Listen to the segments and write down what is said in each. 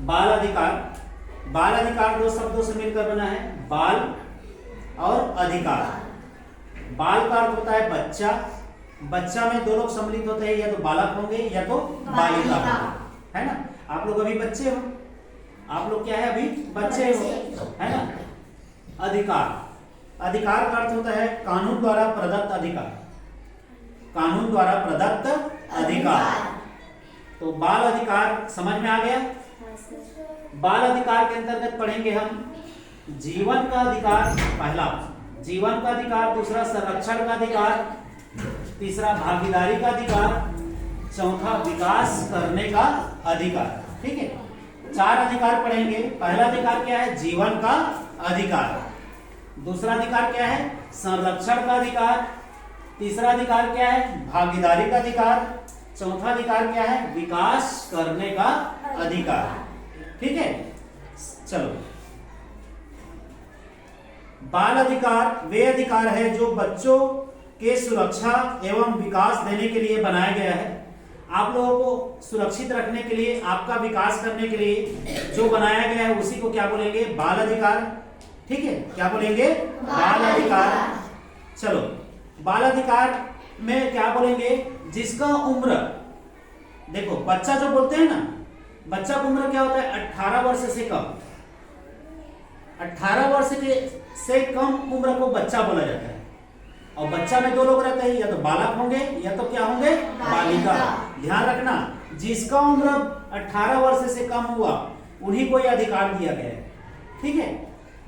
बाल अधिकार। बाल अधिकार दो शब्दों से मिलकर बना है, बाल और अधिकार। बाल का अर्थ होता है बच्चा। बच्चा में दो लोग सम्मिलित होते हैं, या तो बालक होंगे या तो बालिका होंगे, है ना। आप लोग अभी बच्चे हो, आप लोग क्या है अभी बच्चे हो, है ना। अधिकार, अधिकार का अर्थ होता है कानून द्वारा प्रदत्त अधिकार। कानून द्वारा प्रदत्त अधिकार। तो बाल अधिकार समझ में आ गया। बाल अधिकार के अंतर्गत पढ़ेंगे हम जीवन का अधिकार। पहला जीवन का अधिकार, दूसरा संरक्षण का अधिकार, तीसरा भागीदारी का अधिकार, चौथा विकास करने का अधिकार। ठीक है, 4 अधिकार पढ़ेंगे। पहला अधिकार क्या है? जीवन का अधिकार। दूसरा अधिकार क्या है? संरक्षण का अधिकार। तीसरा अधिकार क्या है? भागीदारी का अधिकार। चौथा अधिकार क्या है? विकास करने का अधिकार। ठीक है, चलो। बाल अधिकार वे अधिकार है जो बच्चों के सुरक्षा एवं विकास देने के लिए बनाया गया है। आप लोगों को सुरक्षित रखने के लिए, आपका विकास करने के लिए जो बनाया गया है उसी को क्या बोलेंगे? बाल अधिकार। ठीक है, क्या बोलेंगे? बाल अधिकार। चलो, बाल अधिकार में क्या बोलेंगे? जिसका उम्र, देखो बच्चा जो बोलते हैं ना, बच्चा का उम्र क्या होता है? 18 वर्ष से कम। 18 वर्ष के से कम उम्र को बच्चा बोला जाता है। और बच्चा में 2 लोग रहते हैं, या तो बालक होंगे या तो क्या होंगे? बालिका। ध्यान रखना, जिसका उम्र 18 वर्ष से कम हुआ उन्हीं को यह अधिकार दिया गया है। ठीक है,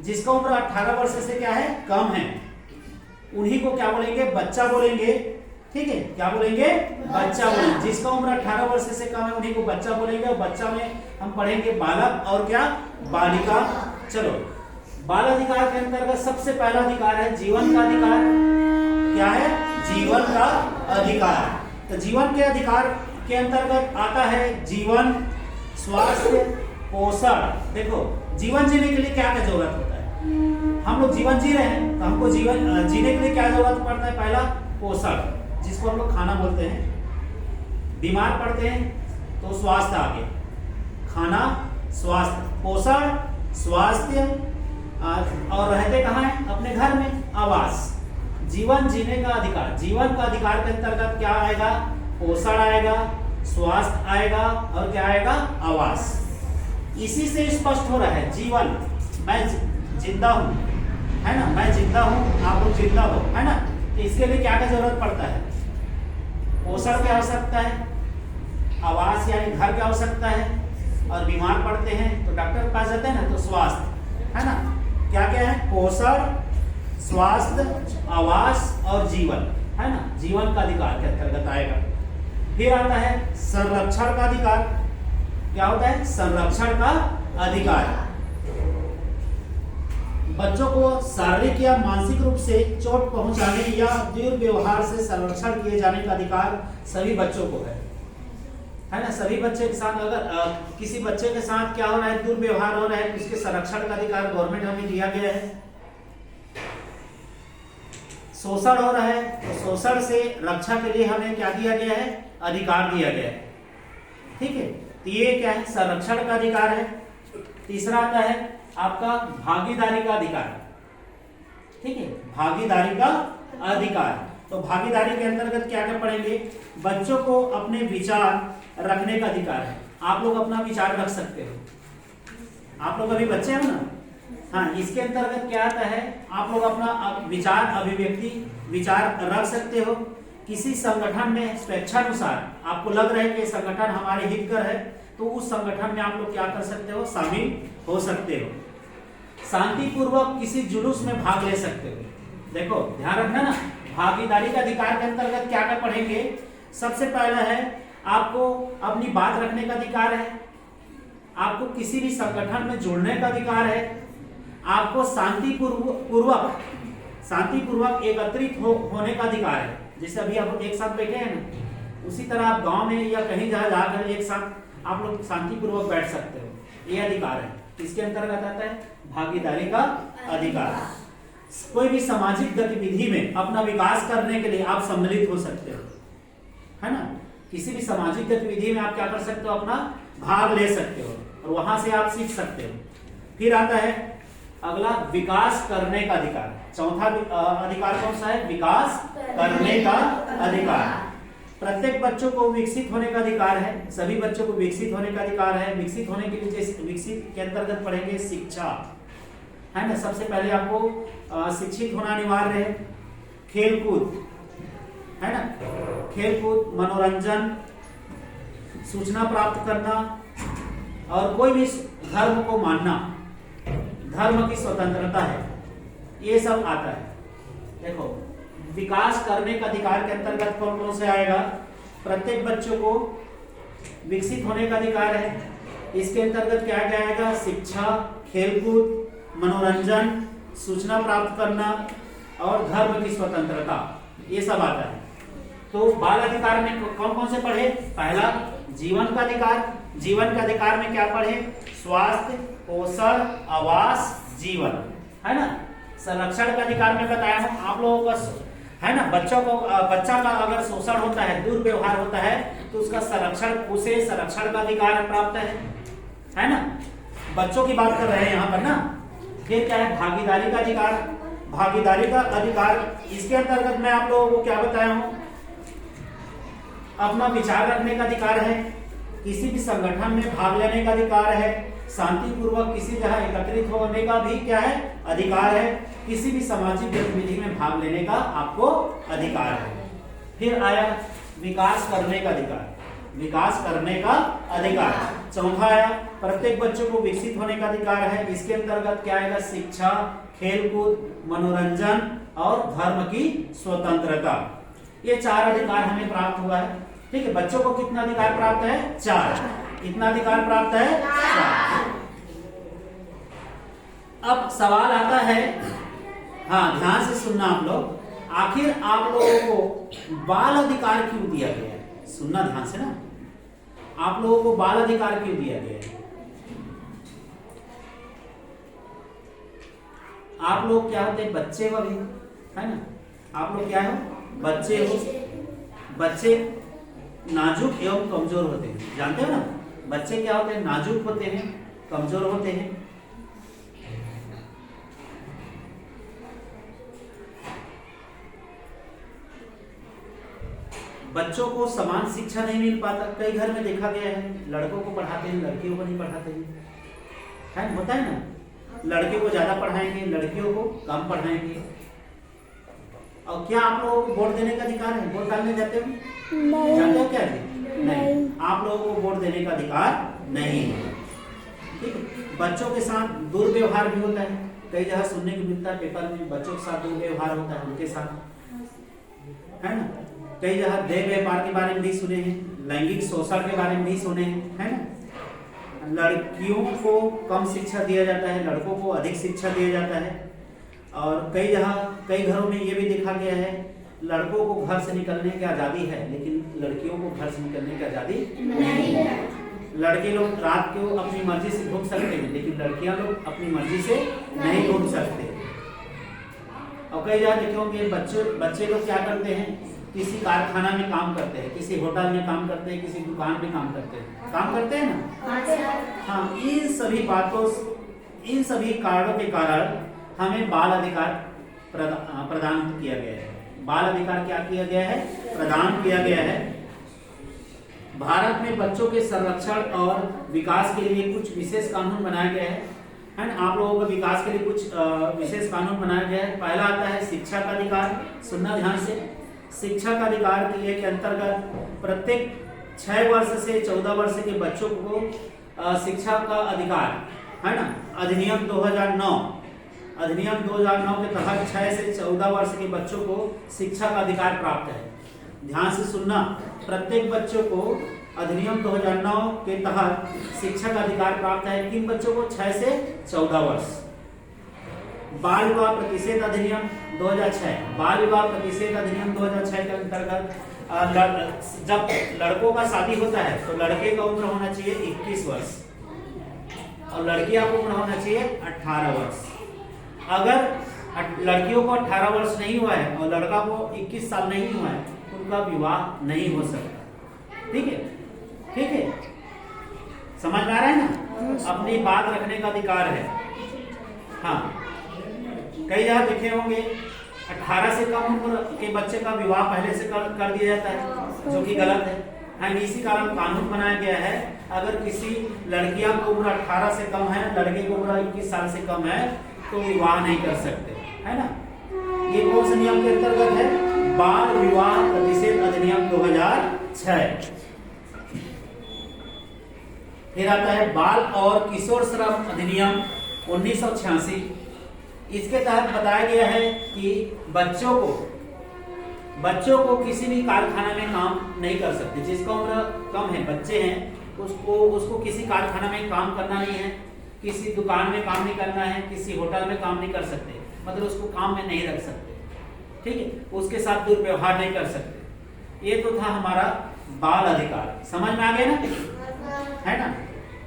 जिसका उम्र 18 वर्ष से क्या है? कम है, उन्हीं को क्या बोलेंगे? बच्चा बोलेंगे। ठीक है, क्या बोलेंगे? बच्चा बोलेंगे। जिसका उम्र 18 वर्ष से कम है उन्हीं को बच्चा बोलेंगे। और बच्चा में हम पढ़ेंगे बालक और क्या? बालिका। चलो, बाल अधिकार के अंतर्गत सबसे पहला अधिकार है जीवन का अधिकार। क्या है? जीवन का अधिकार। तो जीवन के अधिकार के अंतर्गत आता है जीवन, स्वास्थ्य, पोषण। देखो, जीवन जीने के लिए क्या क्या जरूरत होता है? हम लोग जीवन जी रहे हैं, तो हमको जीवन जीने के लिए क्या जरूरत पड़ता है? पहला पोषण, जिसको हम लोग खाना बोलते हैं। बीमार पड़ते हैं तो स्वास्थ्य आ गया, खाना, स्वास्थ्य, पोषण, स्वास्थ्य, और रहते कहाँ हैं? अपने घर में, आवास। जीवन जीने का अधिकार। जीवन का अधिकार के अंतर्गत क्या आएगा? पोषण आएगा, स्वास्थ्य आएगा और क्या आएगा? आवास। इसी से स्पष्ट हो रहा है जीवन, मैं जिंदा हूं, है ना, मैं जिंदा हूं, आप लोग जिंदा हो, है ना। तो इसके लिए क्या क्या जरूरत पड़ता है? पोषण की आवश्यकता है, आवास यानी घर की आवश्यकता है, और बीमार पड़ते हैं तो डॉक्टर के पास जाते हैं ना, तो स्वास्थ्य, है ना। क्या क्या है? पोषण, स्वास्थ्य, आवास और जीवन, है ना। जीवन का अधिकार के अंतर्गत आएगा। फिर आता है संरक्षण का अधिकार। क्या होता है? संरक्षण का अधिकार। बच्चों को शारीरिक या मानसिक रूप से चोट पहुंचाने या दुर्व्यवहार से संरक्षण किए जाने का अधिकार सभी बच्चों को है ना। सभी बच्चे के साथ अगर किसी बच्चे के साथ क्या हो रहा है? दुर्व्यवहार हो रहा है, तो उसके संरक्षण का अधिकार गवर्नमेंट हमें दिया गया है। शोषण हो रहा है तो शोषण से रक्षा के लिए हमें क्या दिया गया है? अधिकार दिया गया है। ठीक है, तो ये क्या है? संरक्षण का अधिकार है। तीसरा आता है आपका भागीदारी का अधिकार। ठीक है, भागीदारी का अधिकार। तो भागीदारी के अंतर्गत क्या क्या पढ़ेंगे? बच्चों को अपने विचार रखने का अधिकार है। आप लोग अपना विचार रख सकते हो, आप लोग अभी बच्चे हो ना। हाँ, इसके अंतर्गत क्या आता है? आप लोग अपना विचार, अभिव्यक्ति, विचार रख सकते हो। किसी संगठन में स्वेच्छानुसार आपको लग रहा है कि संगठन हमारे हितकर है, तो उस संगठन में आप लोग क्या कर सकते हो? शामिल हो सकते हो। शांतिपूर्वक किसी जुलूस में भाग ले सकते हो। देखो, ध्यान रखना ना, भागीदारी का अधिकार के अंतर्गत क्या क्या पढ़ेंगे? सबसे पहला है आपको अपनी बात रखने का अधिकार है, आपको किसी भी संगठन में जुड़ने का अधिकार है, आपको शांतिपूर्वक एकत्रित होने का अधिकार है। जैसे अभी आप एक साथ बैठे हैं ना, उसी तरह आप गांव में या कहीं जहाँ जाकर एक साथ आप लोग शांतिपूर्वक बैठ सकते हो। ये अधिकार है। इसके अंतर्गत आता है भागीदारी का अधिकार। कोई भी सामाजिक गतिविधि में अपना विकास करने के लिए आप सम्मिलित हो सकते हो, है ना। किसी भी सामाजिक गतिविधि में आप क्या कर सकते हो? अपना भाग ले सकते हो। और वहां से आप सीख सकते हो। फिर आता है अगला विकास करने का अधिकार। चौथा अधिकार कौन सा है? विकास करने का अधिकार। प्रत्येक बच्चों को विकसित होने का अधिकार है, सभी बच्चों को विकसित होने का अधिकार है। विकसित होने के लिए विकसित के अंतर्गत पढ़ेंगे शिक्षा, है ना। सबसे पहले आपको शिक्षित होना अनिवार्य है। खेलकूद, है ना, खेलकूद, मनोरंजन, सूचना प्राप्त करना और कोई भी धर्म को मानना, धर्म की स्वतंत्रता है, ये सब आता है। देखो विकास करने का अधिकार के अंतर्गत कौन कौन से आएगा? प्रत्येक बच्चों को विकसित होने का अधिकार है। इसके अंतर्गत क्या क्या आएगा? शिक्षा, खेलकूद, मनोरंजन, सूचना प्राप्त करना और धर्म की स्वतंत्रता, ये सब आता है। तो बाल अधिकार में कौन कौन से पढ़े? पहला जीवन का अधिकार। जीवन के अधिकार में क्या पढ़े? स्वास्थ्य, पोषण, आवास, जीवन, है ना। संरक्षण का अधिकार में बताया हूं आप लोगों को, है ना। बच्चा का अगर शोषण होता है, दुर्व्यवहार होता है, तो उसका संरक्षण, उसे संरक्षण का अधिकार प्राप्त है ना। बच्चों की बात कर रहे हैं यहाँ पर ना। फिर क्या है? भागीदारी का अधिकार। भागीदारी का अधिकार, इसके अंतर्गत मैं आप लोगों को क्या बताया हूं? अपना विचार रखने का अधिकार है, किसी भी संगठन में भाग लेने का अधिकार है, शांतिपूर्वक किसी जगह एकत्रित होने का भी क्या है? अधिकार है, किसी भी सामाजिक गतिविधि में भाग लेने का आपको अधिकार है। फिर आया विकास करने का अधिकार। विकास करने का अधिकार। चौथा आया प्रत्येक बच्चों को विकसित होने का अधिकार है। इसके अंतर्गत क्या आएगा? शिक्षा, खेलकूद, मनोरंजन और धर्म की स्वतंत्रता। ये 4 अधिकार हमें प्राप्त हुआ है। ठीक है, बच्चों को कितना अधिकार प्राप्त है? 4। कितना अधिकार प्राप्त है? 4। अब सवाल आता है, हाँ ध्यान से सुनना आप लोग, आखिर आप लोगों को बाल अधिकार क्यों दिया गया है? सुनना ध्यान से ना। आप लोगों को बाल अधिकार क्यों दिया गया है? आप लोग क्या होते हैं? बच्चे हो अभी, है ना। आप लोग क्या हो? बच्चे हो। बच्चे नाजुक एवं कमजोर होते हैं, जानते हो ना। बच्चे क्या होते हैं? नाजुक होते हैं, कमजोर होते हैं। बच्चों को समान शिक्षा नहीं मिल पाता। कई घर में देखा गया है, लड़कों को पढ़ाते हैं, लड़कियों को नहीं पढ़ाते हैं, है होता है ना। लड़के को ज्यादा पढ़ाएंगे, लड़कियों को कम पढ़ाएंगे। और क्या आप लोगों को वोट देने का अधिकार है? वोट डालने जाते हो? जानते हो क्या जी? नहीं। आप लोगों को वोट देने का अधिकार नहीं है। ठीक है, बच्चों के साथ दुर्व्यवहार भी होता है। कई जगह सुनने को मिलता है पेपर में, बच्चों के साथ दुर्व्यवहार होता है, उनके साथ, है ना। कई जगह देह व्यापार के बारे में भी सुने हैं, लैंगिक शोषण के बारे में भी सुने हैं, है ना। लड़कियों को कम शिक्षा दिया जाता है, लड़कों को अधिक शिक्षा दिया जाता है। और कई जगह, कई घरों में ये भी देखा गया है, लड़कों को घर से निकलने की आजादी है, लेकिन लड़कियों को घर से निकलने की आजादी नहीं है। लड़के लोग रात को अपनी मर्जी से घूम सकते हैं, लेकिन लड़कियां लोग अपनी मर्जी से नहीं घूम सकते। और कई जगह देखे होंगे बच्चे लोग क्या करते हैं? किसी कारखाना में काम करते हैं, किसी होटल में काम करते हैं, किसी दुकान में काम करते हैं ना। हाँ, इन सभी बातों, इन सभी कारणों के कारण हमें बाल अधिकार प्रदान किया गया है। बाल अधिकार क्या किया गया है? प्रदान किया गया है। भारत में बच्चों के संरक्षण और विकास के लिए कुछ विशेष कानून बनाया गया है ना। आप लोगों के विकास के लिए कुछ विशेष कानून बनाया गया है। पहला आता है शिक्षा का अधिकार। सुनना ध्यान से। शिक्षा का अधिकार के अंतर्गत प्रत्येक 6 वर्ष से 14 वर्ष के बच्चों को शिक्षा का अधिकार, है ना। अधिनियम 2009 के तहत 6 से 14 वर्ष के बच्चों को शिक्षा का अधिकार प्राप्त है। ध्यान से सुनना, प्रत्येक बच्चों को अधिनियम 2009 के तहत शिक्षा का अधिकार प्राप्त है। किन बच्चों को? 6 से 14 वर्ष। बाल विवाह प्रतिषेध अधिनियम 2006, बाल विवाह प्रतिषेध अधिनियम 2006 के अंतर्गत जब लड़कों का शादी होता है तो लड़के का उम्र होना चाहिए 21 वर्ष और लड़कियां को उम्र होना चाहिए 18 वर्ष। अगर लड़कियों को 18 वर्ष नहीं हुआ है और लड़का को 21 साल नहीं हुआ है, उनका विवाह नहीं हो सकता। ठीक है, ठीक है, समझ में आ रहा है ना। अपनी बात रखने का अधिकार है। हाँ, कई जगह देखे होंगे 18 से कम उम्र के बच्चे का विवाह पहले से कर दिया जाता है, जो कि गलत है। हाँ, इसी कारण कानून बनाया गया है, अगर किसी लड़कियां की उम्र 18 से कम है, लड़के की उम्र 21 साल से कम है, तो विवाह नहीं कर सकते, है ना। ये कौन से नियम के अंतर्गत है? बाल विवाह प्रतिषेध अधिनियम 2006। फिर आता है बाल और किशोर श्रम अधिनियम 1986। इसके तहत बताया गया है कि बच्चों को किसी भी कारखाना में काम नहीं कर सकते। जिसका उम्र कम है, बच्चे हैं, उसको किसी कारखाना में काम करना नहीं है, किसी दुकान में काम नहीं करना है, किसी होटल में काम नहीं कर सकते, मतलब उसको काम में नहीं रख सकते, ठीक है, उसके साथ दुर्व्यवहार नहीं कर सकते। ये तो था हमारा बाल अधिकार। समझ में आ गया ना, है ना।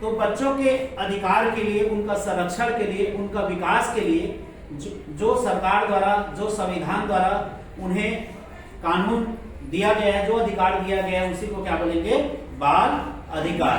तो बच्चों के अधिकार के लिए, उनका संरक्षण के लिए, उनका विकास के लिए जो सरकार द्वारा, जो संविधान द्वारा उन्हें कानून दिया गया है, जो अधिकार दिया गया है, उसी को क्या बोलेंगे? बाल अधिकार।